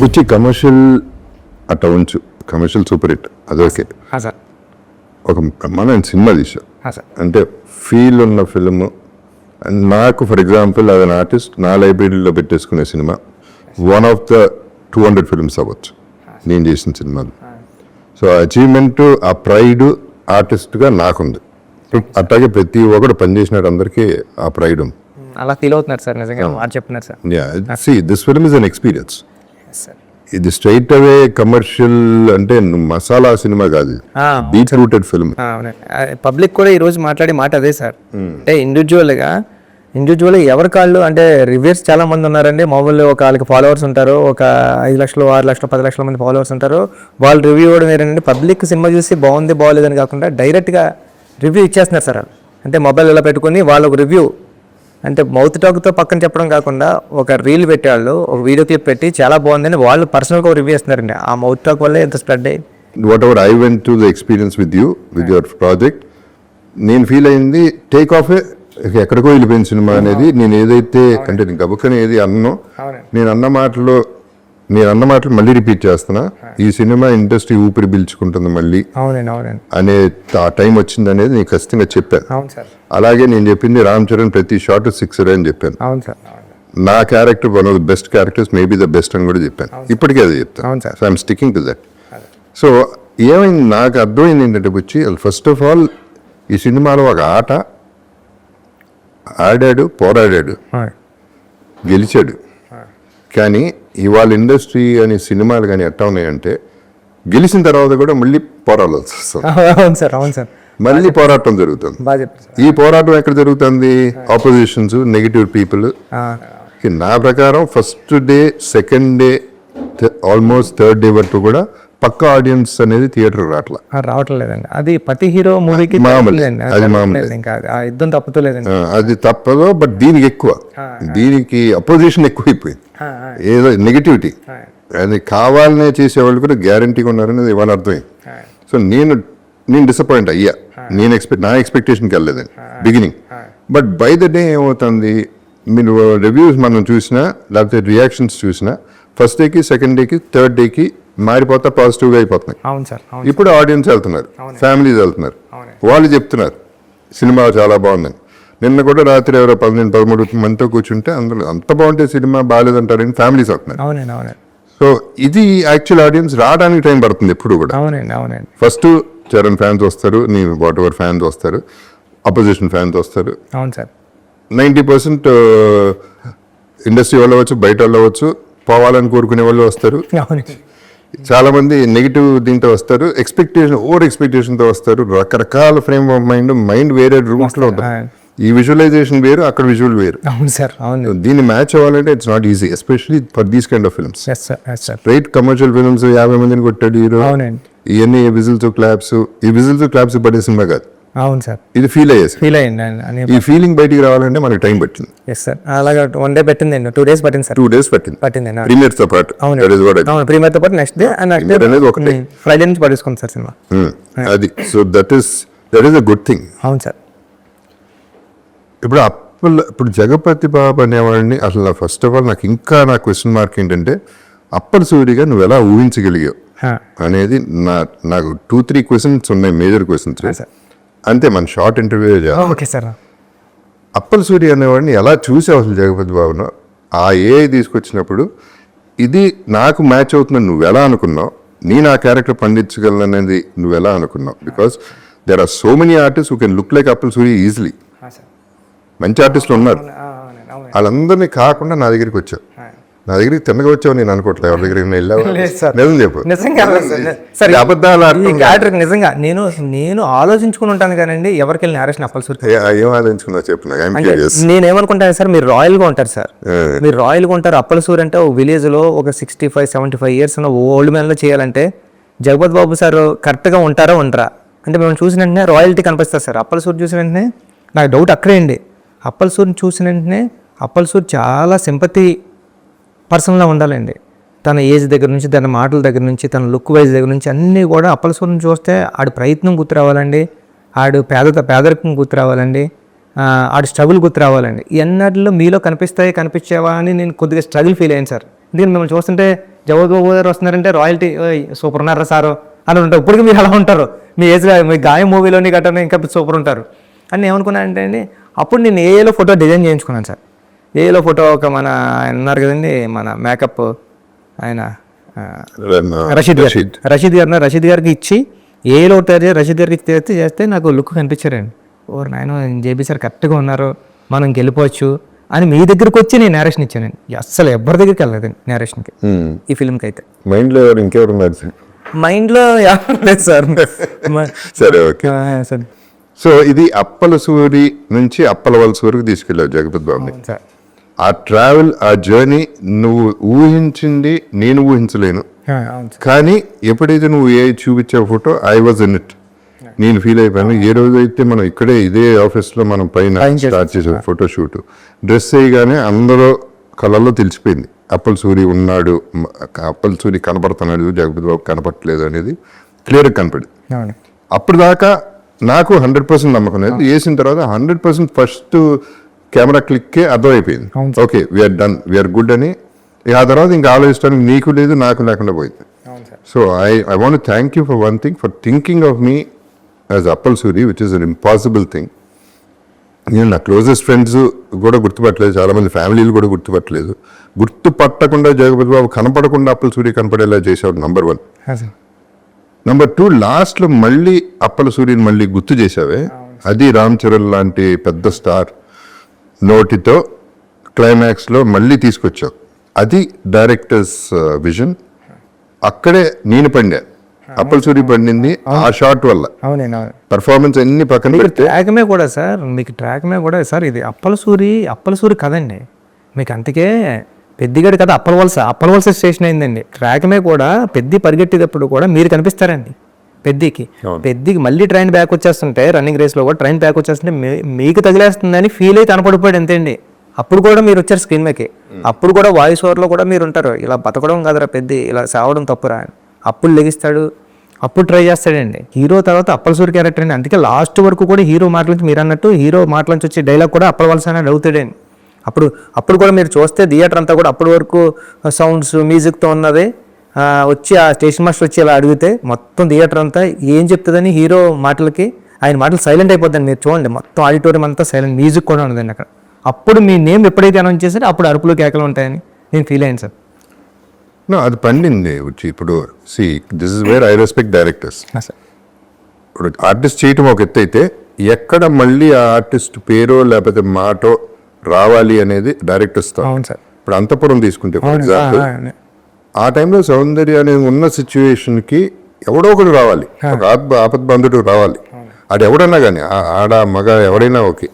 వచ్చి కమర్షియల్ అట్లా ఉంచు, కమర్షియల్ సూపర్ హిట్ అది ఓకే. సార్ ఒక బ్రహ్మాండమైన సినిమా తీసా సార్ అంటే ఫీల్ ఉన్న ఫిల్మ్. అండ్ నాకు ఫర్ ఎగ్జాంపుల్ అది ఆర్టిస్ట్ నా లైబ్రరీలో పెట్టేసుకునే cinema one of the 200 films అవ్వచ్చు నేను చేసిన సినిమాలు. సో అచీవ్మెంట్, ఆ ప్రైడ్ ఆర్టిస్ట్గా నాకుంది. అట్లాగే ప్రతి ఒక్కరు పనిచేసినాడు అందరికీ ఆ ప్రైడ్ ఉంది. అలా ఫీల్ అవుతున్నారు సార్, నిజంగా మాట చెప్తున్నారు sir. See this film is an experience. Sir ఇది స్ట్రైట్ అవే కమర్షియల్ అంటే మసాలా సినిమా కాదు, బీట్ రూటెడ్ ఫిల్మ్. పబ్లిక్ కూడా ఈ రోజు మాట్లాడే మాట అదే సార్. అంటే ఇండివిజువల్గా ఎవరి కాళ్ళు అంటే రివ్యూస్ చాలా మంది ఉన్నారండి. మామూలు ఒక వాళ్ళకి ఫాలోవర్స్ ఉంటారు, ఒక 5 లక్షలు 6 లక్షలు 10 లక్షల మంది ఫాలోవర్స్ ఉంటారు. వాళ్ళు రివ్యూ ఇవ్వడం ఏంటంటే పబ్లిక్ సినిమా చూసి బాగుంది బాగోలేదని కాకుండా డైరెక్ట్గా రివ్యూ ఇచ్చేస్తున్నారు సార్. అంటే మొబైల్ ఇలా పెట్టుకుని వాళ్ళకు రివ్యూ అంటే మౌత్ టాక్తో పక్కన చెప్పడం కాకుండా ఒక రీల్ పెట్టేవాళ్ళు ఒక వీడియో క్లిప్ పెట్టి చాలా బాగుందని వాళ్ళు పర్సనల్గా రివ్యూ ఇస్తున్నారండి. ఆ మౌత్ టాక్ వల్లే ఎంత స్ప్రెడ్ అయ్యి what ever I went to the experience with you with your project, నేను ఫీల్ అయింది టేక్ ఆఫ్ ఎక్కడికో వెళ్ళిపోయిన సినిమా అనేది. నేను ఏదైతే అంటే నేను గబుక్కని ఏది అన్నో, నేను అన్న మాటలు మళ్ళీ రిపీట్ చేస్తున్నా. ఈ సినిమా ఇండస్ట్రీ ఊపిరి పీల్చుకుంటుంది మళ్ళీ అనే ఆ టైం వచ్చింది అనేది నేను ఖచ్చితంగా చెప్పాను. అలాగే నేను చెప్పింది రామ్ చరణ్ ప్రతి షాట్ 6 అని చెప్పాను. నా character one of the best characters, maybe the best అని కూడా చెప్పాను. ఇప్పటికే అది చెప్తాను. So I'm sticking to that. So ఏమైంది నాకు అర్థమైంది ఏంటంటే వచ్చి ఫస్ట్ ఆఫ్ ఆల్ ఈ సినిమాలో ఒక ఆట ఆడాడు, పోరాడాడు, గెలిచాడు. కానీ ఇవాళ ఇండస్ట్రీ అనే సినిమాలు కానీ ఎట్టా ఉన్నాయంటే గెలిచిన తర్వాత కూడా మళ్ళీ పోరాడాల్సి వస్తుంది. మళ్ళీ పోరాటం జరుగుతుంది. ఈ పోరాటం ఎక్కడ జరుగుతుంది? Opposition's, negative people. నా ప్రకారం first day, second day, almost third day వరకు కూడా పక్క ఆడియన్స్ అనేది థియేటర్ రావట్లేదండి. అది ప్రతి హీరో మూవీకి అది మామూలు, యుద్ధం తప్పుతలేదండి. అది తప్పదు. బట్ దీనికి ఎక్కువ, దీనికి అపోజిషన్ ఎక్కువైపోయింది. ఏదో నెగిటివిటీ అది కావాలనే చేసేవాళ్ళు కూడా గ్యారంటీగా ఉన్నారనేది ఇవాళ అర్థమైంది. సో నేను డిసప్పాయింట్ అయ్యా. నా ఎక్స్పెక్టేషన్కి వెళ్ళలేదండి beginning. But by the day ఏమవుతుంది, మీరు రివ్యూస్ మనం చూసినా లేకపోతే రియాక్షన్స్ చూసినా ఫస్ట్ డేకి, సెకండ్ డేకి, థర్డ్ డేకి మారిపోతా పాజిటివ్గా అయిపోతున్నాయి. ఇప్పుడు ఆడియన్స్ వెళ్తున్నారు, ఫ్యామిలీస్ వెళ్తున్నారు, వాళ్ళు చెప్తున్నారు సినిమా చాలా బాగుందని. నిన్న కూడా రాత్రి ఎవరో 12-13 మందితో కూర్చుంటే అందులో అంత బాగుంటే సినిమా బాగాలేదంటారని ఫ్యామిలీస్ అవుతున్నారు. సో ఇది యాక్చువల్ ఆడియన్స్ రావడానికి టైం పడుతుంది ఎప్పుడు కూడా. ఫస్ట్ చరణ్ ఫ్యాన్స్ వస్తారు, నీ వాట్ ఎవర్ ఫ్యాన్స్ వస్తారు, అపోజిషన్ ఫ్యాన్స్ వస్తారు. 90% ఇండస్ట్రీ వాళ్ళు అవ్వచ్చు, బయట వాళ్ళు అవ్వచ్చు, పోవాలని కోరుకునే వాళ్ళు వస్తారు. చాలా మంది నెగిటివ్ దీంతో వస్తారు, ఓవర్ ఎక్స్పెక్టేషన్తో వస్తారు. రకరకాల ఫ్రేమ్ ఆఫ్ మైండ్ వేరే రూమ్స్ లో ఉంటారు. ఈ విజువలైజేషన్ వేరు, అక్కడ విజువల్ వేరు. దీన్ని మ్యాచ్ అవ్వాలంటే it's not easy, especially for these kind of films. Right, commercial films 50 మందిని కొట్టాడు హీరో, ఇవన్నీ విజిల్స్ క్లాప్స్ పడే సినిమా కాదు. అవును సార్, ఇది ఫీల్ అయ్యింది. ఈ ఫీలింగ్ బయటికి రావాలంటే మనకి టైం పట్టింది. అలాగా 1 డే పట్టింది, 2 days పట్టింది సార్. 2 days పట్టింది ప్రీమియర్ తో పాటు. ప్రీమియర్ తో పాటు నెక్స్ట్ డే అనేది ఒకటే ఫ్రైడే నుంచి పడేసుకుంది సార్ సినిమా. అది so that is a good thing. అవును సార్. ఇప్పుడు జగపతి బాబు అనేవాడిని అసలు ఫస్ట్ ఆఫ్ ఆల్ నా క్వశ్చన్ మార్క్ ఏంటంటే అప్పటి సూరిగా నువ్వు ఎలా ఊహించగలిగావు అనేది నాకు 2-3 క్వశ్చన్స్ ఉన్నాయి, మేజర్ క్వశ్చన్స్. అంతే, మన షార్ట్ ఇంటర్వ్యూ చేయాలి. అప్పల్ సూరి అనేవాడిని ఎలా చూసావు అసలు జగపతి బాబును? ఆ ఏఐ తీసుకొచ్చినప్పుడు ఇది నాకు మ్యాచ్ అవుతుందని నువ్వు ఎలా అనుకున్నావు? నేను ఆ క్యారెక్టర్ పండించగలను అనేది నువ్వు ఎలా అనుకున్నావు? Because there are so many artist who can look like Appal Suri easily. మంచి ఆర్టిస్టులు ఉన్నారు, వాళ్ళందరినీ కాకుండా నా దగ్గరికి వచ్చావు. నా దగ్గరికి తిన్నగా వచ్చావు నేను అనుకోవట్లేదు. ఎవరి దగ్గరికి నిజం చెప్పు. నిజంగా నేను ఆలోచించుకుని ఉంటాను కానండి ఎవరికి వెళ్ళిన నేరేషన్ అప్పల్ సూరి ఏం ఆలోచించుకున్నా చెప్పు. నేనేమనుకుంటాను సార్, మీరు రాయల్గా ఉంటారు సార్, మీరు రాయల్గా ఉంటారు. అప్పల్ సూరి అంటే ఒక విలేజ్ లో ఒక 65-75 years ఉన్న ఓల్డ్ మ్యాన్ లో చేయాలంటే జగపతి బాబు సార్ కరెక్ట్గా ఉంటారా ఉండరా అంటే మేము చూసిన వెంటనే రాయల్టీ కనిపిస్తారు సార్. అప్పల్ సూరి చూసిన వెంటనే నాకు డౌట్ అక్కడే అండి. అప్పల్ సూరిని చూసిన వెంటనే అప్పల్ సూరి చాలా సింపతి పర్సన్లా ఉండాలండి. తన ఏజ్ దగ్గర నుంచి, తన మాటల దగ్గర నుంచి, తన లుక్ వైజ్ దగ్గర నుంచి అన్నీ కూడా అప్పల్ సూరిని చూస్తే ఆడి ప్రయత్నం గుర్తు రావాలండి, ఆడు పేదరికం గుర్తు రావాలండి, ఆడు స్ట్రగుల్ గుర్తు రావాలండి. ఎన్నటిలో మీలో కనిపించేవా అని నేను కొద్దిగా స్ట్రగుల్ ఫీల్ అయ్యాను సార్. ఎందుకంటే మిమ్మల్ని చూస్తుంటే జగపతి బాబు గారు వస్తున్నారంటే రాయల్టీ సూపర్ ఉన్నారా సారు అని ఉంటారు. ఇప్పటికీ మీరు అలా ఉంటారు, మీ ఏజ్లో మీ గాయం మూవీలోని గట్టని ఇంకా సూపర్ ఉంటారు అని నేను ఏమనుకున్నాను అంటే అండి, అప్పుడు నేను ఏఏలో ఫోటో డిజైన్ చేయించుకున్నాను సార్. ఏఏలో ఫోటో ఒక మన ఆయన ఉన్నారు కదండి, మన మేకప్ ఆయన రషీద్ గారికి ఇచ్చి ఏలో రషీద్ గారికి చేస్తే నాకు లుక్ కనిపించారండి. ఓరు నాయన జేబీ సార్ కరెక్ట్గా ఉన్నారు, మనం గెలిపోవచ్చు అని మీ దగ్గరికి వచ్చి నేను నేరేషన్ ఇచ్చానండి. అస్సలు ఎవరి దగ్గరికి వెళ్ళలేదండి నేరేషన్కి ఈ ఫిల్మ్కి అయితే. మైండ్లో ఇంకెవరు ఉన్నారు సార్? మైండ్లో లేదు సార్. సరే, ఓకే సార్. సో ఇది అప్పల సూరి నుంచి అప్పల వలస వరకు తీసుకెళ్ళావు జగపతి బాబుని. సార్ ఆ ట్రావెల్, ఆ జర్నీ నువ్వు ఊహించింది నేను ఊహించలేను. కానీ ఎప్పుడైతే నువ్వు ఏ చూపించే photo I was in it, నేను ఫీల్ అయిపోయాను. ఏ రోజైతే మనం ఇక్కడే ఇదే ఆఫీస్లో మనం పైన స్టార్ట్ చేసాం ఫోటో షూట్, డ్రెస్ వేయగానే అందరూ కళ్ళల్లో తెలిసిపోయింది అప్పల సూరి ఉన్నాడు, అప్పల సూరి కనపడుతున్నాడు, జగపతి బాబు కనపడట్లేదు అనేది క్లియర్గా కనపడింది. అప్పుడు దాకా నాకు 100% నమ్మకం లేదు. వేసిన తర్వాత 100% ఫస్ట్ కెమెరా క్లిక్కే అర్థమైపోయింది, okay we're done, we're good అని. ఆ తర్వాత ఇంకా ఆలోచించడానికి నీకు లేదు, నాకు లేకుండా పోయింది. So I want thank you for one thing, for thinking of me as Appal Suri, which is an impossible thing. నేను నా క్లోజెస్ట్ ఫ్రెండ్స్ కూడా గుర్తుపట్టలేదు, చాలామంది ఫ్యామిలీలు కూడా గుర్తుపట్టలేదు. గుర్తుపట్టకుండా జగపతి బాబు కనపడకుండా అప్పల సూరి కనపడేలా చేసావు, నంబర్ 1. నంబర్ 2, లాస్ట్లో మళ్ళీ అప్పల సూరిని మళ్ళీ గుర్తు చేసావే, అది రామ్ చరణ్ లాంటి పెద్ద స్టార్ నోటితో క్లైమాక్స్లో మళ్ళీ తీసుకొచ్చావు. అది డైరెక్టర్స్ విజన్. అక్కడే నేను పండా, అప్పల సూరి పండింది ఆ షాట్ వల్ల. పర్ఫార్మెన్స్ అన్ని పక్కన పెడితే ట్రాక్మే కూడా సార్, మీకు ట్రాక్మే కూడా సార్ ఇది అప్పల సూరి కదండి మీకు. అందుకే పెద్దిగడి కదా అప్పల వలస స్టేషన్ అయిందండి. ట్రాక్మే కూడా పెద్ది పరిగెట్టేటప్పుడు కూడా మీరు కనిపిస్తారండి పెద్దికి మళ్ళీ ట్రైన్ బ్యాక్ వచ్చేస్తుంటే, రన్నింగ్ రేస్లో కూడా ట్రైన్ బ్యాక్ వచ్చేస్తుంటే మీకు తగిలేస్తుందని ఫీల్ అయితే కనపడిపోయాడు అంతేండి. అప్పుడు కూడా మీరు వచ్చారు స్క్రీన్ మీదకి, అప్పుడు కూడా వాయిస్ ఓవర్లో కూడా మీరు ఉంటారు, ఇలా బతకడం కాదురా పెద్ది, ఇలా సావడం తప్పురా అని. అప్పుడు లెగిస్తాడు, అప్పుడు ట్రై చేస్తాడండి. హీరో తర్వాత అప్పల సూరి క్యారెక్టర్ అండి. అందుకే లాస్ట్ వరకు కూడా హీరో మాటల నుంచి మీరు అన్నట్టు హీరో మాటల నుంచి వచ్చే డైలాగ్ కూడా అప్పల వలస అనేది అవుతాడండి. అప్పుడు కూడా మీరు చూస్తే థియేటర్ అంతా కూడా అప్పటి వరకు సౌండ్స్ మ్యూజిక్తో ఉన్నది. వచ్చి ఆ స్టేషన్ మాస్టర్ వచ్చి ఇలా అడిగితే మొత్తం థియేటర్ అంతా ఏం చెప్తుందని హీరో మాటలకి ఆయన మాటలు సైలెంట్ అయిపోద్దండి. మీరు చూడండి మొత్తం ఆడిటోరియం అంతా సైలెంట్, మ్యూజిక్ కూడా ఉండదండి అక్కడ. అప్పుడు మీ నేమ్ ఎప్పుడైతే అనౌన్స్ చేశారో అప్పుడు అరుపులు కేకలు ఉంటాయని నేను ఫీల్ అయ్యాను సార్. అది పండింది వచ్చి. ఇప్పుడు this is where I respect directors. ఇప్పుడు ఆర్టిస్ట్ చేయటం ఒక ఎత్తు అయితే, ఎక్కడ మళ్ళీ ఆ ఆర్టిస్ట్ పేరో లేకపోతే మాటో రావాలి అనేది డైరెక్టర్స్తో. ఇప్పుడు అంతపురం తీసుకుంటే ఫర్ ఎగ్జాంపుల్, ఆ టైంలో సౌందర్య అనేది ఉన్న సిచ్యువేషన్కి ఎవడో ఒకడు రావాలి, ఒక ఆపద్బంధుడు రావాలి. అది ఎవడన్నా కానీ ఆడ మగ ఎవరైనా ఓకే,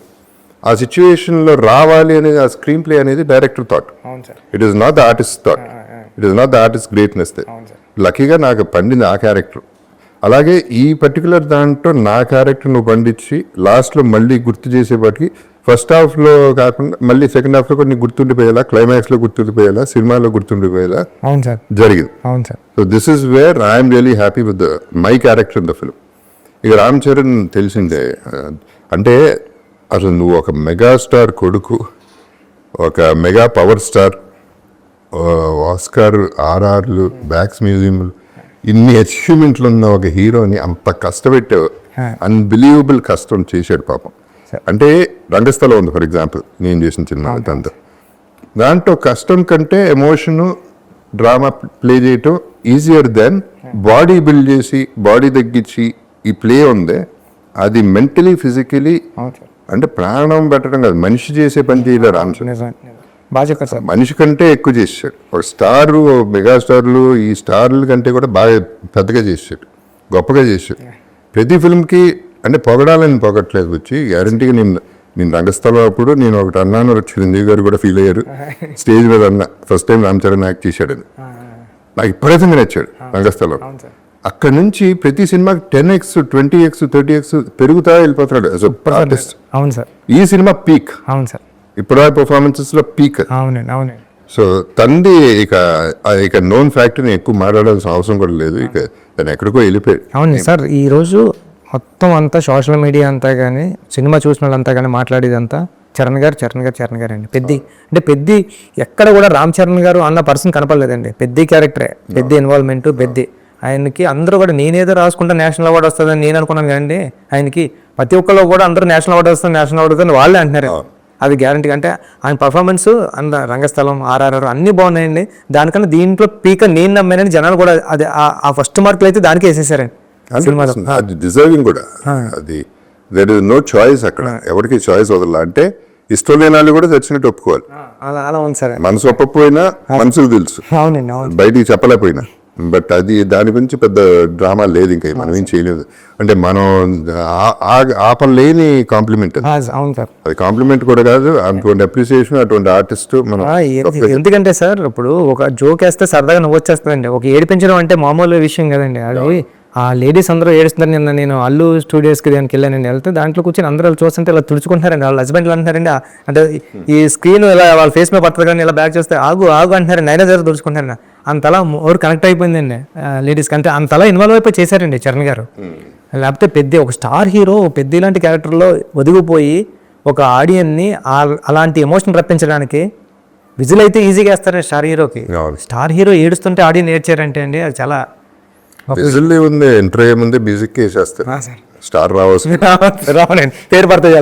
ఆ సిచ్యువేషన్లో రావాలి అనేది ఆ స్క్రీన్ ప్లే అనేది director thought. It is not the artist thought, it is not the artist greatness. లక్కీగా నాకు పండింది ఆ క్యారెక్టర్. అలాగే ఈ పర్టికులర్ దాంట్లో నా క్యారెక్టర్ నువ్వు పండించి లాస్ట్లో మళ్ళీ గుర్తు చేసేపాటికి ఫస్ట్ హాఫ్లో కాకుండా మళ్ళీ సెకండ్ హాఫ్లో కూడా నీకు గుర్తుండిపోయేలా, క్లైమాక్స్లో గుర్తుండిపోయేలా, సినిమాలో గుర్తుండిపోయేలా జరిగింది. So this is where I'm really happy with my character in the film. ఇక రామ్ చరణ్ తెలిసిందే, అంటే అసలు నువ్వు ఒక మెగాస్టార్ కొడుకు, ఒక మెగా పవర్ స్టార్, ఆస్కార్, ఆర్ఆర్లు, బ్యాక్స్ మ్యూజియంలు, ఇన్ని అచీవ్మెంట్లు ఉన్న ఒక హీరోని అంత కష్టపెట్టావు. అన్బిలీవబుల్ కష్టం చేశాడు పాపం. అంటే రంగస్థలం ఉంది ఫర్ ఎగ్జాంపుల్, నేను చేసిన సినిమా దాంట్లో కష్టం కంటే ఎమోషను, డ్రామా ప్లే చేయటం ఈజియర్ దెన్ బాడీ బిల్డ్ చేసి బాడీ తగ్గించి ఈ ప్లే ఉందే, అది మెంటలీ ఫిజికలీ అంటే ప్రాణం పెట్టడం కాదు, మనిషి చేసే పని చేయలేరు రామ్ చరణ్. మనిషి కంటే ఎక్కువ చేసాడు. ఒక స్టారు, మెగాస్టార్లు, ఈ స్టార్ల కంటే కూడా బాగా పెద్దగా చేసాడు, గొప్పగా చేసాడు. ప్రతి ఫిల్మ్కి అంటే పొగడాలని పొగట్లేదు వచ్చి, గ్యారంటీగా నేను రంగస్థలం అప్పుడు నేను ఒకటి అన్నాను, చిరంజీవి గారు కూడా ఫీల్ అయ్యారు, స్టేజ్ మీద అన్న first time Ram Charan act చేశాడని. నాకు ఇప్పటికీ నచ్చాడు రంగస్థలం. అక్కడ నుంచి ప్రతి సినిమాకి 10x 20x 30x పెరుగుతా వెళ్ళిపోతున్నాడు యాజ్ అ ఆర్టిస్ట్. అవును సార్, ఈ సినిమా పీక్. అవును సార్, ఇప్పుడు పర్ఫార్మెన్సెస్ లో పీక్. అవునండి. సో తంది ఇక నోన్ ఫ్యాక్టరీని ఎక్కువ మాట్లాడాల్సిన అవసరం కూడా లేదు, ఇక తను ఎక్కడికో వెళ్ళిపోయాడు. అవును సార్, ఈ రోజు మొత్తం అంతా సోషల్ మీడియా అంతా కానీ, సినిమా చూసిన వాళ్ళంతా కానీ మాట్లాడేదంతా చరణ్ గారు అండి. పెద్ది అంటే పెద్ది ఎక్కడ కూడా రామ్ చరణ్ గారు అన్న పర్సన్ కనపడలేదండి. పెద్ది క్యారెక్టరే, పెద్ది ఇన్వాల్వ్మెంట్, పెద్ది ఆయనకి అందరూ కూడా నేనేదో రాసుకుంటే నేషనల్ అవార్డు వస్తుందని నేను అనుకున్నాను కదండి. ఆయనకి ప్రతి ఒక్కళ్ళు కూడా అందరూ నేషనల్ అవార్డు వస్తుంది వాళ్ళే అంటున్నారు. అది గ్యారంటీ. అంటే ఆయన పర్ఫార్మెన్స్ అంత రంగస్థలం, ఆర్ఆర్ఆర్ అన్నీ బాగున్నాయండి. దానికన్నా దీంట్లో పీక నేను నమ్మానని జనాలు కూడా అది ఆ ఫస్ట్ మార్కులు అయితే దానికే వేసేసారండి సినిమాలో. అది డిజర్వింగ్ కూడా. అది దెర్ ఇస్ నో చాయిస్ అక్కడ, ఎవరికి చాయిస్ వదల. అంటే ఇష్టం లేని వాళ్ళు కూడా చచ్చినట్టు ఒప్పుకోవాలి. అలా ఉంది సార్. మనసు ఒప్పకపోయినా మనసుకు తెలుసు, అవునండి, అవును. బయటికి చెప్పలేకపోయినా. బట్ అది దాని గురించి పెద్ద డ్రామా లేదు, ఇంకా మనం ఏం చేయలేదు. అంటే మనం ఆపలేని కాంప్లిమెంట్. అవును సార్. అది కాంప్లిమెంట్ కూడా కాదు, అటువంటి అప్రిసియేషన్, అటువంటి ఆర్టిస్ట్ మనం. ఎందుకంటే సార్ ఇప్పుడు ఒక జోక్ వేస్తే సరదాగా నవ్వు వచ్చేస్తుందండి. ఒక ఏడిపించడం అంటే మామూలు విషయం కదండి. అది ఆ లేడీస్ అందరూ ఏడుస్తున్నారు. నిన్న నేను అల్లు స్టూడియోస్కి దానికి వెళ్ళానండి. వెళ్తే దాంట్లో కూర్చొని అందరూ చూస్తుంటే ఇలా తుడుచుకుంటున్నారండి. వాళ్ళ హస్బెండ్లు అంటున్నారండి, అంటే ఈ స్క్రీన్ ఇలా వాళ్ళ ఫేస్ మీద పడుతుంది కానీ ఇలా బ్యాక్ చేస్తే ఆగు అంటున్నారండి. అయినా జర తుడుచుకుంటారండి. అంతలా ఓవర్ కనెక్ట్ అయిపోయిందండి లేడీస్కి. అంటే అంతలా ఇన్వాల్వ్ అయిపోయి చేశారండి చరణ్ గారు. లేకపోతే పెద్ద ఒక స్టార్ హీరో పెద్ద ఇలాంటి క్యారెక్టర్లో ఒదిగిపోయి ఒక ఆడియన్ని అలాంటి ఎమోషన్ రప్పించడానికి విజువల్ అయితే ఈజీగా వేస్తారండి స్టార్ హీరోకి. స్టార్ హీరో ఏడుస్తుంటే ఆడియన్ ఏడ్చారంటే అండి అది చాలా విజిల్ ఉంది. ఎంటర్ అయ్యే ముందే మ్యూజిక్ వేసేస్తారు, స్టార్ రావాల్సింది పేరు పడతాయి,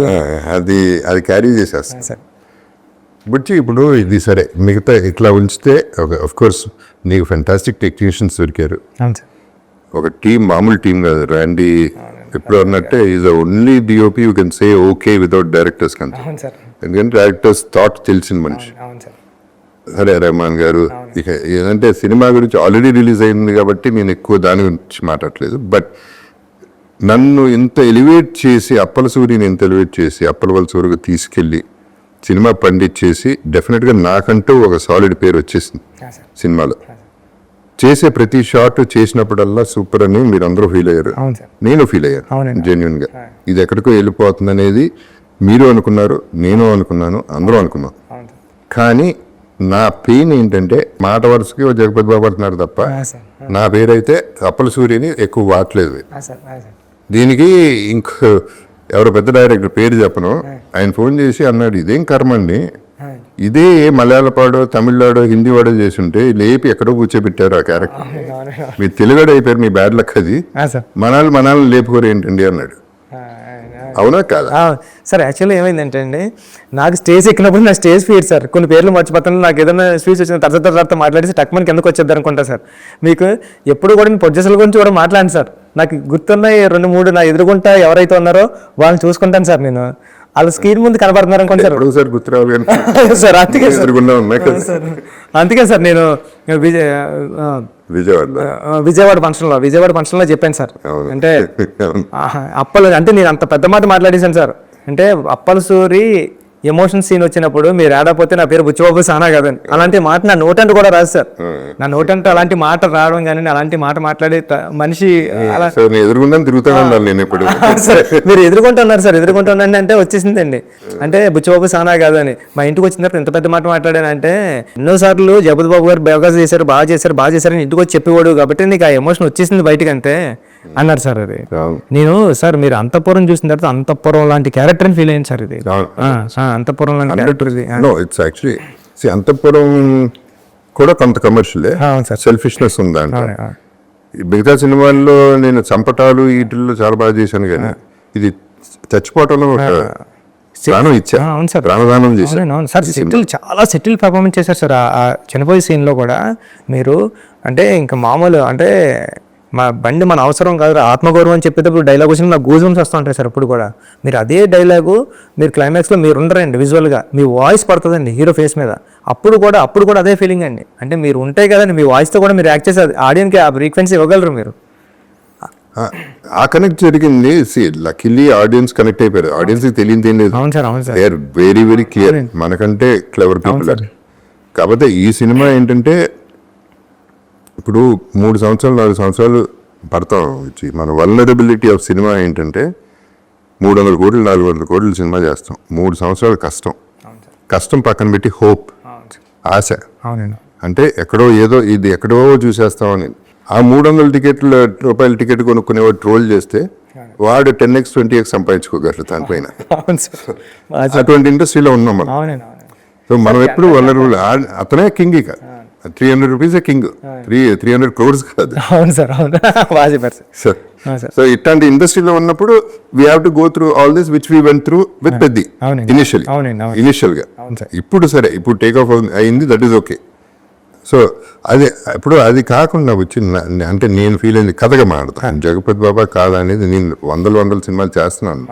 అది క్యారీ చేసేస్తారు. బుచ్చి ఇప్పుడు ఇది సరే, మిగతా ఇట్లా ఉంచితే ఆఫ్ కోర్స్ నీకు ఫెంటాస్టిక్ టెక్నీషియన్స్ దొరికారు. ఒక టీం, మామూలు టీం కాదు. ర్యాండీ ఎప్పుడు అన్నట్టే is only DOP you can say okay without directors కంటే. ఎందుకంటే డైరెక్టర్స్ థాట్ తెలిసిన మనిషి. సరే రెహమాన్ గారు. ఇక ఏదంటే సినిమా గురించి ఆల్రెడీ రిలీజ్ అయింది కాబట్టి నేను ఎక్కువ దాని గురించి మాట్లాడలేదు. బట్ నన్ను ఇంత ఎలివేట్ చేసి, అప్పల సూరిని ఇంత ఎలివేట్ చేసి అప్పల సూరికి తీసుకెళ్ళి సినిమా పండించేసి డెఫినెట్గా నాకంటూ ఒక సాలిడ్ పేరు వచ్చేసింది సినిమాలో. చేసే ప్రతి షాట్ చేసినప్పుడల్లా సూపర్ అని మీరు అందరూ ఫీల్ అయ్యారు, నేను ఫీల్ అయ్యాను జెన్యున్గా. ఇది ఎక్కడికో వెళ్ళిపోతుంది అనేది మీరు అనుకున్నారు, నేను అనుకున్నాను, అందరూ అనుకున్నాం. కానీ నా పెయిన్ ఏంటంటే మాట వరుసకి జగపతి బాబు అంటున్నారు తప్ప నా పేరైతే అప్పల సూర్యని ఎక్కువ వాడలేదు. దీనికి ఇంకో ఎవరో పెద్ద డైరెక్టర్ పేరు చెప్పను, ఆయన ఫోన్ చేసి అన్నాడు, ఇదేం కర్మ అండి, ఇదే మలయాళపాడో తమిళనాడో హిందీ వాడో చేసి ఉంటే లేపి ఎక్కడో కూర్చోబెట్టారు ఆ క్యారెక్టర్. మీరు తెలుగుడు అయిపోయారు, మీ బ్యాడ్ లక్ అది, మనల్ని లేపుకోరు ఏంటండి అన్నాడు. అవునా కాదా సార్? యాక్చువల్లీ ఏమైందంటే అండి, నాకు స్టేజ్ ఎక్కినప్పుడు నా స్టేజ్ ఫీడ్ సార్ కొన్ని పేర్లు మర్చిపోతాను. నాకు ఏదైనా స్పీచ్ వచ్చిన తర్వాత మాట్లాడేసి టక్మన్ కిందకు వచ్చేద్దాం అనుకుంటా సార్. మీకు ఎప్పుడు కూడా నేను ప్రొడ్యూసర్ గురించి కూడా మాట్లాడాను సార్. నాకు గుర్తున్నాయి 2-3 నా ఎదురుగుంటా ఎవరైతే ఉన్నారో వాళ్ళని చూసుకుంటాను సార్. నేను వాళ్ళ స్క్రీన్ ముందు కనపడుతున్నారు అనుకోండి సార్. సార్ అందుకే సార్ నేను విజయవాడ ఫంక్షన్లో చెప్పాను సార్. అంటే అంటే నేను అంత పెద్ద మాట మాట్లాడేశాను సార్. అంటే అప్పల సూరి ఎమోషన్ సీన్ వచ్చినప్పుడు మీరు ఆడపోతే నా పేరు బుచ్చిబాబు సానా కదండి, అలాంటి మాట నా నోటంటూ కూడా రాదు సార్. నా నోటంటూ అలాంటి మాట రావడం కానీ అలాంటి మాట మాట్లాడే మనిషి మీరు ఎదుర్కొంటున్నారు సార్. ఎదుర్కొంటున్నాను అంటే వచ్చేసిందండి. అంటే బుచ్చిబాబు సానా కాదని మా ఇంటికి వచ్చిన తర్వాత ఎంత పెద్ద మాట మాట్లాడానంటే, ఎన్నోసార్లు జగపతి బాబు గారు బాగా చేశారు అని ఇంటికి వచ్చి చెప్పేవాడు కాబట్టి నీకు ఆ ఎమోషన్ వచ్చేసింది బయటకు అంతే అన్నారు సార్. అది నేను సార్ మీరు అంతఃపురం చూసిన తర్వాత అంతఃపురం లాంటి క్యారెక్టర్ అని ఫీల్ అయ్యింది సార్. ఇది అంతఃపురం లాంటి క్యారెక్టర్. అంతఃపురం కూడా కొంత కమర్షియల్ సెల్ఫిష్నెస్ ఉందంట. మిగతా సినిమాల్లో నేను చంపటాలు వీటిల్లో చాలా బాగా చేశాను, కానీ ఇది చచ్చిపోవటంలో ప్రాణం ఇచ్చా. అవును సార్, ప్రాణదానం చేశాను. అవును సార్. చాలా సెటిల్ పర్ఫార్మెన్స్ చేశారు సార్. ఆ చనిపోయే సీన్లో కూడా మీరు అంటే ఇంకా మామూలు అంటే మా బండి మన అవసరం కాదు ఆత్మగౌరవం అని చెప్పేటప్పుడు డైలాగ్ వచ్చిన నాకు గూజుమ్స్ వస్తూ ఉంటాయి సార్. ఇప్పుడు కూడా మీరు అదే డైలాగు మీరు క్లైమాక్స్లో మీరు ఉండరండి, విజువల్గా మీ వాయిస్ పడుతుందండి హీరో ఫేస్ మీద. అప్పుడు కూడా అదే ఫీలింగ్ అండి. అంటే మీరు ఉంటే కదండి మీ వాయిస్తో కూడా మీరు యాక్ట్ చేసి ఆడియన్కి ఆ ఫ్రీక్వెన్సీ ఇవ్వగలరు మీరు. ఆ కనెక్ట్ జరిగింది. లక్కీలీ ఆడియన్స్ కనెక్ట్ అయిపోయారు. ఆడియన్స్కి తెలియదు ఏం లేదు. అవును సార్, అవును sir. They are very very clear, మనకంటే క్లెవర్ పీపుల్. కాకపోతే ఈ సినిమా ఏంటంటే ఇప్పుడు 3 సంవత్సరాలు 4 సంవత్సరాలు పడతాం వచ్చి మన వల్నరబిలిటీ ఆఫ్ సినిమా ఏంటంటే 300 కోట్లు 400 కోట్లు సినిమా చేస్తాం. 3 సంవత్సరాలు కష్టం పక్కన పెట్టి హోప్, ఆశ. అంటే ఇది ఎక్కడో చూసేస్తామని. ఆ 300 రూపాయల టికెట్ కొనుక్కునేవాడు ట్రోల్ చేస్తే వాడు 10x 20x సంపాదించుకోగలరు దానిపైన. అవును సార్. అటువంటి ఇండస్ట్రీలో ఉన్నాం మనం. అవునండి అవునండి. సో మనం ఎప్పుడు వనరులు అతనే కింగ్. ఇక 300 రూపీస్ కింగ్, 300 crores కాదు. అవును సార్ అవును. బాగా చెప్పారు సార్. సార్ సో ఇట్లాంటి ఇండస్ట్రీలో ఉన్నప్పుడు we have to go through all this which we went through with Peddi initial ఇప్పుడు సరే ఇప్పుడు టేక్ ఆఫ్ అయింది, దట్ ఈస్ ఓకే. సో అదే ఇప్పుడు అది కాకుండా వచ్చింది అంటే నేను ఫీల్ అయింది కథగా మాడతాను. జగపతి బాబా కాదా అనేది నేను వందల సినిమాలు చేస్తున్నాను,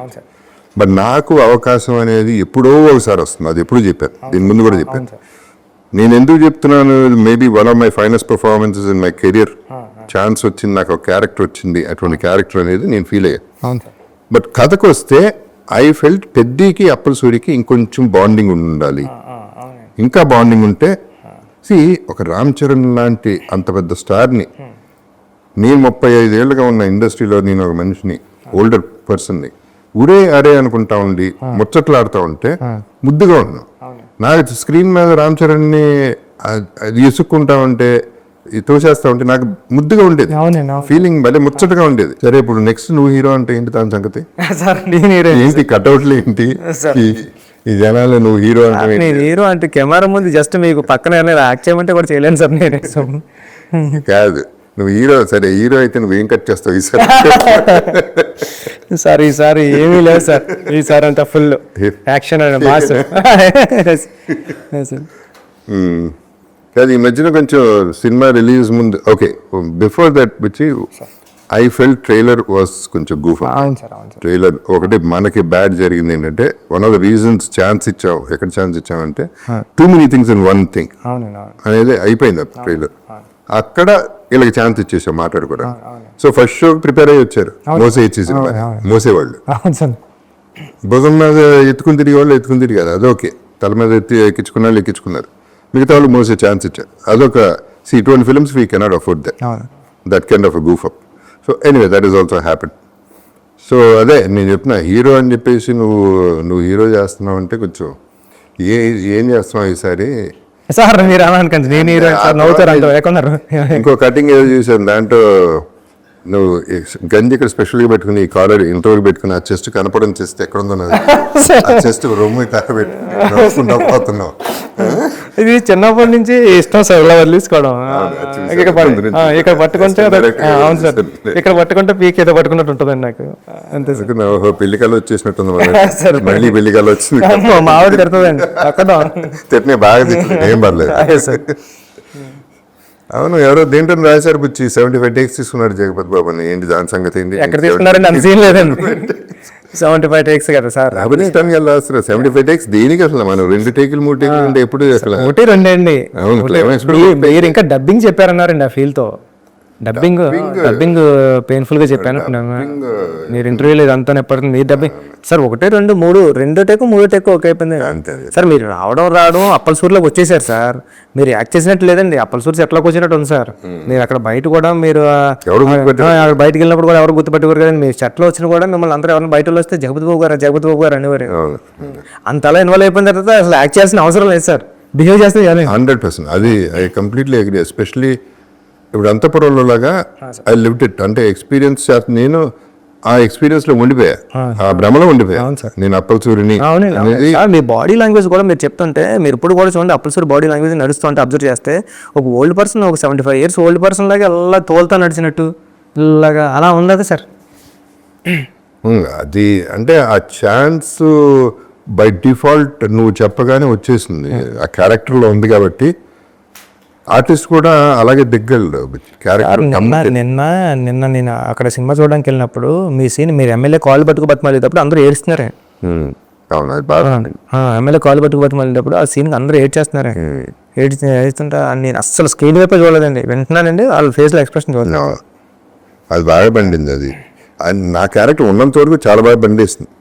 బట్ నాకు అవకాశం అనేది ఎప్పుడో ఒకసారి వస్తుంది. అది ఎప్పుడు చెప్పాను, దీని ముందు కూడా చెప్పాను. నేను ఎందుకు చెప్తున్నాను, maybe one of my finest performances in my career. Chance వచ్చింది, నాకు ఒక క్యారెక్టర్ వచ్చింది, అటువంటి క్యారెక్టర్ అనేది నేను ఫీల్ అయ్యాను. బట్ కథకు వస్తే ఐ ఫెల్ట్ పెద్దికి అప్పల సూరికి ఇంకొంచెం బాండింగ్ ఉండాలి. ఇంకా బాండింగ్ ఉంటే ఒక రామ్ చరణ్ లాంటి అంత పెద్ద స్టార్ని, నేను 35 ఏళ్ళుగా ఉన్న ఇండస్ట్రీలో నేను ఒక మనిషిని, ఓల్డర్ పర్సన్ని ఊరే అరే అనుకుంటా ఉండి ముచ్చట్లాడుతూ ఉంటే ముద్దుగా ఉన్నాను. నాకు స్క్రీన్ మీద రామ్ చరణ్ని అది ఇసుక్కుంటా ఉంటే తోసేస్తా ఉంటే నాకు ముద్దుగా ఉండేది, ఫీలింగ్ భలే ముచ్చటగా ఉండేది. సరే ఇప్పుడు నెక్స్ట్ నువ్వు హీరో అంటే ఏంటి దాని సంగతి ఏంటి, కట్అవుట్లు ఏంటి, ఈ జనాలు నువ్వు హీరో అంటే హీరో అంటే కెమెరా ముందు జస్ట్ మీకు పక్కన యాక్ట్ చేయమంటే కూడా చేయలేను సార్ నేను. కాదు నువ్వు హీరో, సరే హీరో అయితే నువ్వు ఏం కట్ చేస్తావు ఈసారి? సార్ ఈసారి ఏమీ లేదు సార్, ఈసారి అంతా ఫుల్ యాక్షన్ అండ్ మాస్. కాదు ఈ మధ్యన కొంచెం సినిమా రిలీజ్ ముందు ఓకే, బిఫోర్ దట్ వచ్చి ఐ ఫెల్ట్ ట్రైలర్ వాస్ కొంచెం గూఫ్. ట్రైలర్ ఒకటి మనకి బ్యాడ్ జరిగింది ఏంటంటే, one of the reasons chance ఇచ్చావు, ఎక్కడ ఛాన్స్ ఇచ్చామంటే too many things in one thing అనేది అయిపోయింది ట్రైలర్. అక్కడ వీళ్ళకి ఛాన్స్ ఇచ్చేసాం మాట్లాడుకోరా. సో ఫస్ట్ షో ప్రిపేర్ అయ్యి వచ్చారు, మోసే ఇచ్చేసి మోసేవాళ్ళు, భుజం మీద ఎత్తుకుని తిరిగి వాళ్ళు ఎత్తుకుని తిరిగి కదా, అదొకే తల మీద ఎక్కించుకున్న వాళ్ళు ఎక్కించుకున్నారు, మిగతా వాళ్ళు మోసే ఛాన్స్ ఇచ్చారు. అదొక ఇటువంటి films we cannot afford that kind of a goof up. So anyway that is also happen. So అదే నేను చెప్పిన హీరో అని చెప్పేసి నువ్వు హీరో చేస్తున్నావు అంటే కొంచెం ఏం చేస్తున్నావు ఈసారి సార్? మీరు అలా అనుకోండి, నేను హీరో నవ్వుతారు ఎక్కడున్నారు. ఇంకో కటింగ్ ఏదో చూసాను, దాంట్లో నువ్వు గంజి ఇక్కడ స్పెషల్గా పెట్టుకుని ఈ కాలర్ ఇంటర్వ్యూ పెట్టుకుని ఆ చెస్ట్ కనపడని చెస్ట్ ఎక్కడ ఉందో ఆ చెస్ట్ రొమ్ము పోతున్నావు. ఇది చిన్నప్పటి నుంచి ఇష్టం సార్, ఇలా వదిలేసుకోవడం. ఇక్కడ పట్టుకుంటే అవును సార్, ఇక్కడ పట్టుకుంటే పీక్ ఏదో పట్టుకున్నట్టు ఉంటుందండి నాకు, అంతే సార్. పెళ్లికల్లో వచ్చేసినట్టుంది, మళ్ళీ పెళ్లికల్లో వచ్చింది. మా ఆవిడ తిడుతుందండి అక్కడ, తిట్టినే బాగా తిట్టింది, ఏం పర్లేదు సార్. అవును, ఎవరో దేంట్లో రాశారు బుచ్చి 75 takes తీసుకున్నాడు జగపతి బాబు అని, ఏంటి దాని సంగతి ఏంటి? ఎక్కడ తీసుకున్నారండి, అంత సీన్ లేదండి. 75 takes కదా సార్, అభినిష్టానికి వెళ్ళాల్సిన 75 takes దేనికి? అసలు మనం 2 టేకులు 3 టేకులు అంటే ఎప్పుడు అసలు 1 2 అండి. మీరు ఇంకా డబ్బింగ్ చెప్పారన్నారండి ఆ ఫీల్ తో, డబ్బింగ్ పెయిన్ఫుల్ గా చెప్పాను మీరు ఇంటర్వ్యూలో ఇదంతా ఎప్పటికీ మీరు డబ్బింగ్ సార్ 1 2 3 టేకు 3 టేకు ఓకే అయిపోయింది సార్. మీరు రావడం అప్పలసూరులోకి వచ్చేసారు సార్, మీరు యాక్ట్ చేసినట్టు లేదండి, అప్పలసూరు సెట్లోకి వచ్చినట్టు ఉంది సార్. మీరు అక్కడ బయట కూడా మీరు బయటకు వెళ్ళినప్పుడు కూడా ఎవరు గుర్తుపెట్టుకోరు కదండి, మీరు సెట్లో వచ్చిన కూడా మిమ్మల్ని అందరూ ఎవరైనా బయట వస్తే జగపతి బాబు గారు అనేవారు. అంతలా ఇన్వాల్వ్ అయిపోయిన తర్వాత అసలు యాక్ట్ చేయాల్సిన అవసరం లేదు సార్, బిహేవ్ చేస్తే 100%. అది ఐ కంప్లీట్లీ అగ్రీ. ఎస్పెషలీ ఇప్పుడు అంతపురంలో లాగా ఐ లివ్డ్ ఇట్, అంటే ఎక్స్పీరియన్స్ నేను ఆ ఎక్స్పీరియన్స్ లో ఉండిపోయా, ఆ భ్రమలో ఉండిపోయా నేను అప్పలసూరిని. మీ బాడీ లాంగ్వేజ్ కూడా మీరు చెప్తుంటే, మీరు ఇప్పుడు కూడా చూడండి అప్పలసూరి బాడీ లాంగ్వేజ్ నడుస్తుంటే అబ్జర్వ్ చేస్తే, ఒక ఓల్డ్ పర్సన్, ఒక 75 years ఓల్డ్ పర్సన్ లాగా అలా తోలుతా నడిచినట్టు ఇలాగా అలా ఉండదు సార్. అది అంటే ఆ ఛాన్స్ బై డిఫాల్ట్ నువ్వు చెప్పగానే వచ్చేసింది, ఆ క్యారెక్టర్లో ఉంది కాబట్టి ఆర్టిస్ట్ కూడా అలాగే దిగ్గలు క్యారెక్టర్. నిన్న నేను అక్కడ సినిమా చూడడానికి వెళ్ళినప్పుడు మీ సీన్, మీరు ఎమ్మెల్యే కాల్ పట్టుకు బతిమాలేటప్పుడు అందరూ ఏడుస్తున్నారే. ఎమ్మెల్యే కాల్ పట్టుకు బతిమాలేటప్పుడు ఆ సీన్ అందరూ ఏడ్చేస్తున్నారే, ఏడుస్తుంటే నేను అస్సలు స్క్రీన్ వైపే చూడలేదండి, వింటున్నానండి వాళ్ళ ఫేస్ లో ఎక్స్ప్రెషన్ చూడలేదు. అది బాగా పండింది, అది నా క్యారెక్టర్ ఉన్నంత వరకు చాలా బాగా పండిస్తుంది.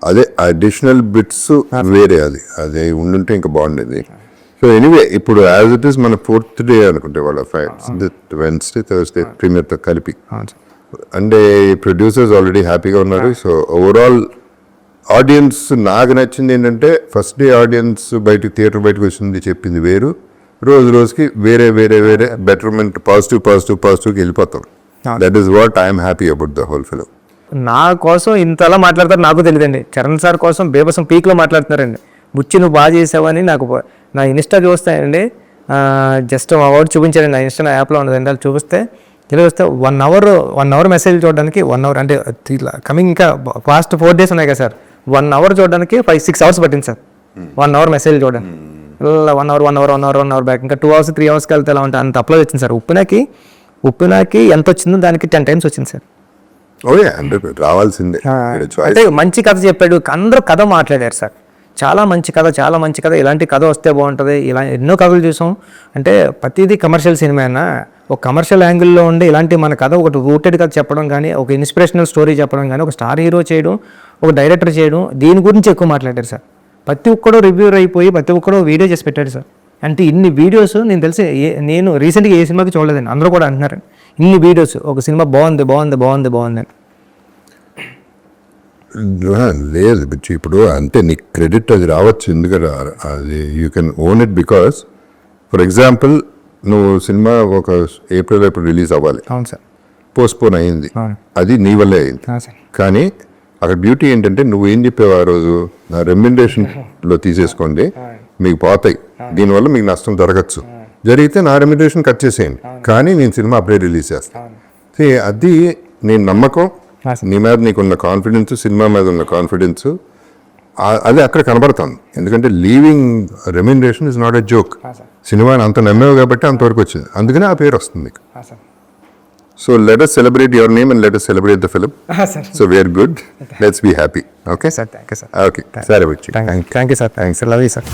అదే అడిషనల్ బిట్స్ వేరే, అది ఉండుంటే ఇంకా బాగుండేది. సో ఎనీవే ఇప్పుడు యాజ్ ఇట్ ఈస్ మన 4th day అనుకుంటే వాళ్ళ Wednesday Thursday ప్రీమియర్తో కలిపి, అంటే ప్రొడ్యూసర్స్ ఆల్రెడీ హ్యాపీగా ఉన్నారు. సో ఓవరాల్ ఆడియన్స్ నాకు నచ్చింది ఏంటంటే, ఫస్ట్ డే ఆడియన్స్ థియేటర్ బయటకు వచ్చింది చెప్పింది వేరు, రోజుకి వేరే బెటర్మెంట్, పాజిటివ్కి వెళ్ళిపోతాం. That is what I'm happy about the whole film. నా కోసం ఇంతలా మాట్లాడతారు నాకు తెలియదండి. చరణ్ సార్ కోసం బేబసం పీక్లో మాట్లాడుతున్నారండి. బుచ్చి నువ్వు బాగా చేసావని నాకు నా ఇన్స్టా చూస్తాయండి, జస్ట్ అవార్డు చూపించారండి. నా ఇన్స్టా యాప్లో ఉన్నదండి, అది చూపిస్తే ఇలా వస్తే 1 అవర్ మెసేజ్ చూడడానికి 1 అవర్ అంటే కమింగ్ ఇంకా ఫాస్ట్ 4 days ఉన్నాయి కదా సార్, 1 అవర్ చూడడానికి 5-6 hours పట్టింది సార్. 1 అవర్ మెసేజ్ చూడండి, ఇలా 1 అవర్ బ్యాక్, ఇంకా 2 hours 3 hours వెళ్తే ఎలా ఉంటే అంత అప్లోడ్ వచ్చింది సార్. ఉప్పినాకి ఎంత వచ్చిందో దానికి 10 times వచ్చింది సార్. అంటే రావాల్సిందే. అంటే మంచి కథ చెప్పాడు, అందరూ కథ మాట్లాడారు సార్. చాలా మంచి కథ, ఇలాంటి కథ వస్తే బాగుంటుంది. ఇలా ఎన్నో కథలు చూసాం. అంటే ప్రతిదీ కమర్షియల్ సినిమా అయినా ఒక కమర్షియల్ యాంగిల్లో ఉండి ఇలాంటి మన కథ ఒకటి రూటెడ్ కథ చెప్పడం కానీ, ఒక ఇన్స్పిరేషనల్ స్టోరీ చెప్పడం కానీ, ఒక స్టార్ హీరో చేయడం, ఒక డైరెక్టర్ చేయడం, దీని గురించి ఎక్కువ మాట్లాడారు సార్. ప్రతి ఒక్కడో రివ్యూర్ అయిపోయి ప్రతి ఒక్కడో వీడియో చేసి పెట్టాడు సార్. అంటే ఇన్ని వీడియోస్ నేను తెలిసి నేను రీసెంట్గా ఏ సినిమాకి చూడలేదండి, అందరూ కూడా అంటున్నారు ఇన్ని వీడియోస్ ఒక సినిమా బాగుంది. లేదు బిచ్చి, ఇప్పుడు అంటే నీకు క్రెడిట్ అది రావచ్చు, ఎందుకంటే అది you can own it because for example నువ్వు సినిమా ఒక ఏప్రిల్ రిలీజ్ అవ్వాలి, అవును సార్, పోస్ట్పోన్ అయింది, అది నీ వల్లే అయింది. కానీ అక్కడ బ్యూటీ ఏంటంటే నువ్వు ఏం చెప్పావు ఆ రోజు, నా రెమ్యునరేషన్లో తీసేసుకోండి మీకు పోతాయి, దీనివల్ల మీకు నష్టం జరగచ్చు, జరిగితే నా రెమ్యునరేషన్ కట్ చేసేయండి, కానీ నేను సినిమా అప్పుడే రిలీజ్ చేస్తాను. అది నేను నమ్మకం, నీ మీద నీకున్న కాన్ఫిడెన్స్, సినిమా మీద ఉన్న కాన్ఫిడెన్స్, అది అక్కడ కనబడుతుంది. ఎందుకంటే leaving remuneration is not a joke. సినిమాని అంత నమ్మేవు కాబట్టి అంతవరకు వచ్చింది, అందుకనే ఆ పేరు వస్తుంది మీకు. So let us celebrate your name and let us celebrate the film. So we are good. Let's be happy. Okay? Sir, thank you, sir. Okay. Sir, thank you, sir. Thanks. I love you, sir.